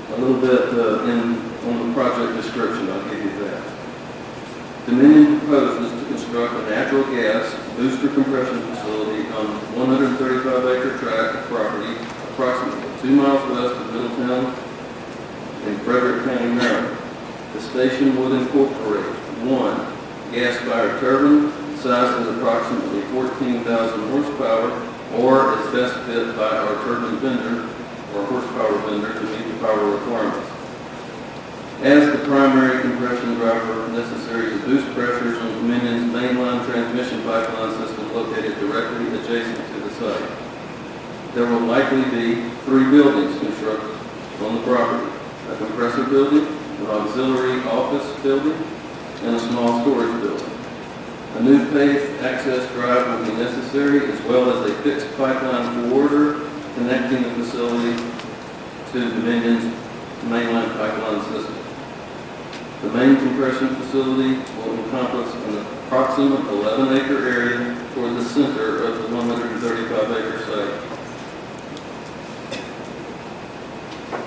A little bit on the project description, I'll give you that. Dominion proposes to construct a natural gas booster compression facility on 135-acre tract of property approximately 2 miles west of Middletown in Frederick County, Maryland. The station would incorporate 1 gas-fired turbine, size is approximately 14,000 horsepower, or is best fit by our turbine vendor or horsepower vendor to meet the power requirements. As the primary compression driver necessary to boost pressures on Dominion's mainline transmission pipeline system located directly adjacent to the site. There will likely be 3 buildings constructed on the property: a compressor building, an auxiliary office building, and a small storage building. A new paved access drive will be necessary, as well as a fixed pipeline corridor connecting the facility to Dominion's mainline pipeline system. The main compression facility will encompass an approximate 11-acre area toward the center of the 135-acre site.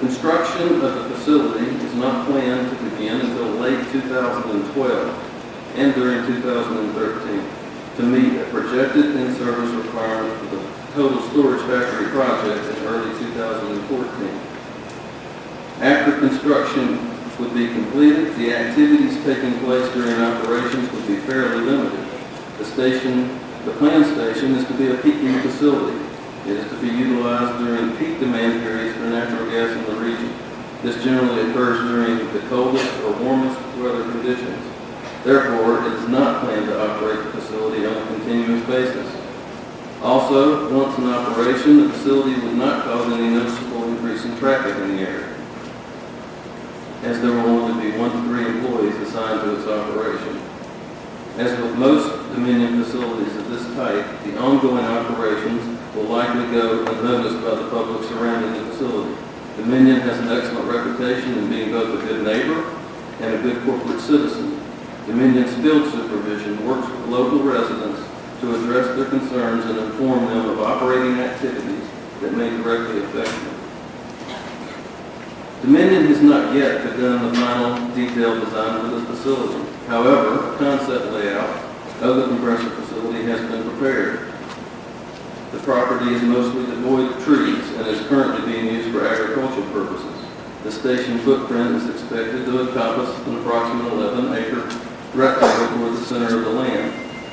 Construction of the facility is not planned to begin until late 2012 and during 2013 to meet a projected in-service requirement for the total storage factory project in early 2014. After construction would be completed, the activities taking place during operations would be fairly limited. The planned station is to be a peaking facility. It is to be utilized during peak demand periods for natural gas in the region. This generally occurs during the coldest or warmest weather conditions. Therefore, it is not planned to operate the facility on a continuous basis. Also, once in operation, the facility would not cause any noticeable increase in traffic in the area, as there will only be 1 to 3 employees assigned to its operation. As with most Dominion facilities of this type, the ongoing operations will likely go unnoticed by the public surrounding the facility. Dominion has an excellent reputation in being both a good neighbor and a good corporate citizen. Dominion's field supervision works with local residents to address their concerns and inform them of operating activities that may directly affect them. Dominion has not yet begun the final detailed design for this facility. However, a concept layout of the compressor facility has been prepared. The property is mostly devoid of trees and is currently being used for agricultural purposes. The station footprint is expected to encompass an approximate 11-acre rectangle toward the center of the land.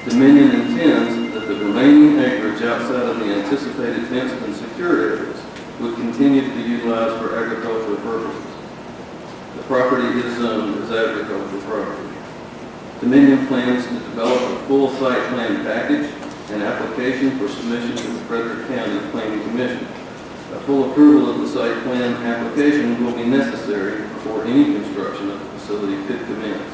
Dominion intends that the remaining acreage outside of the anticipated fenced and secured areas would continue to be utilized for agricultural purposes. The property is zoned as agricultural property. Dominion plans to develop a full site plan package and application for submission to the Frederick County Planning Commission. A full approval of the site plan application will be necessary before any construction of the facility could commence.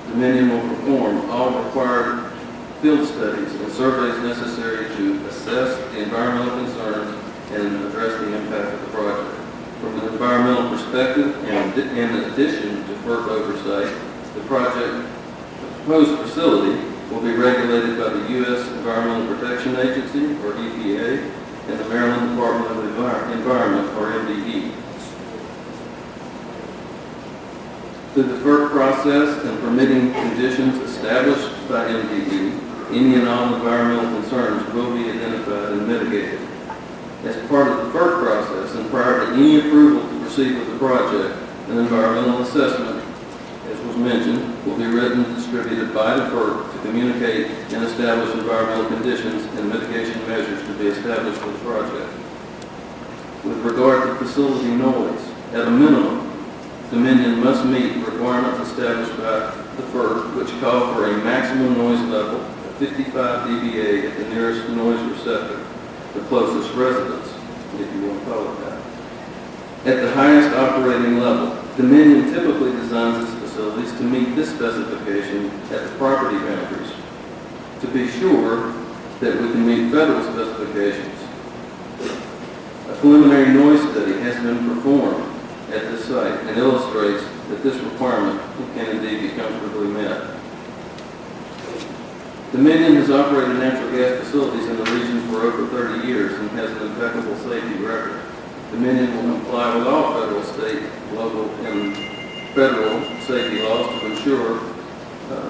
Dominion will perform all required field studies and surveys necessary to assess the environmental concerns and address the impact of the project. From an environmental perspective, and in addition to FERC oversight, the proposed facility will be regulated by the U.S. Environmental Protection Agency, or EPA, and the Maryland Department of Environment, or MDE. Through the FERC process and permitting conditions established by MDE, any and all environmental concerns will be identified and mitigated. As part of the FERC process and prior to any approval to proceed with the project, an environmental assessment, as was mentioned, will be written and distributed by the FERC to communicate and establish environmental conditions and mitigation measures to be established for the project. With regard to facility noise, at a minimum, Dominion must meet requirements established by the FERC, which call for a maximum noise level of 55 dBA at the nearest noise receptor, the closest residence, if you want to call it that. At the highest operating level, Dominion typically designs its facilities to meet this specification at the property boundaries to be sure that we can meet federal specifications. A preliminary noise study has been performed at this site and illustrates that this requirement can indeed be comfortably met. Dominion has operated natural gas facilities in the region for over 30 years and has an impeccable safety record. Dominion will comply with all federal state, local, and federal safety laws to ensure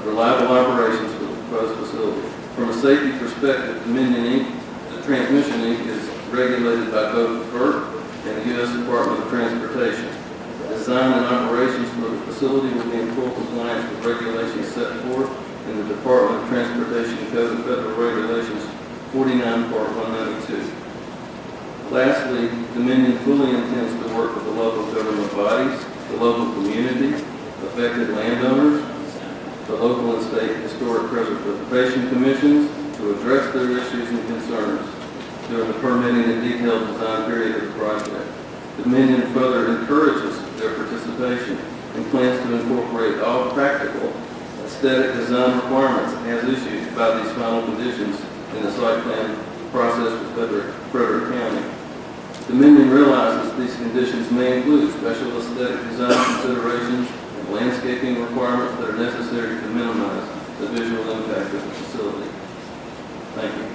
reliable operations for the proposed facility. From a safety perspective, Dominion Inc., the Transmission Inc. is regulated by both FERC and the U.S. Department of Transportation. Design and operations for the facility will be in full compliance with regulations set forth in the Department of Transportation Code of Federal Regulations 49 Part 192. Lastly, Dominion fully intends to work with the local government bodies, the local community, affected landowners, the local and state historic preservation commissions to address their issues and concerns during the permitting and detailed design period of the project. Dominion further encourages their participation and plans to incorporate all practical aesthetic design requirements as issued by these final conditions in the site plan process with Frederick County. Dominion realizes these conditions may include special aesthetic design considerations and landscaping requirements that are necessary to minimize the visual impact of the facility. Thank you.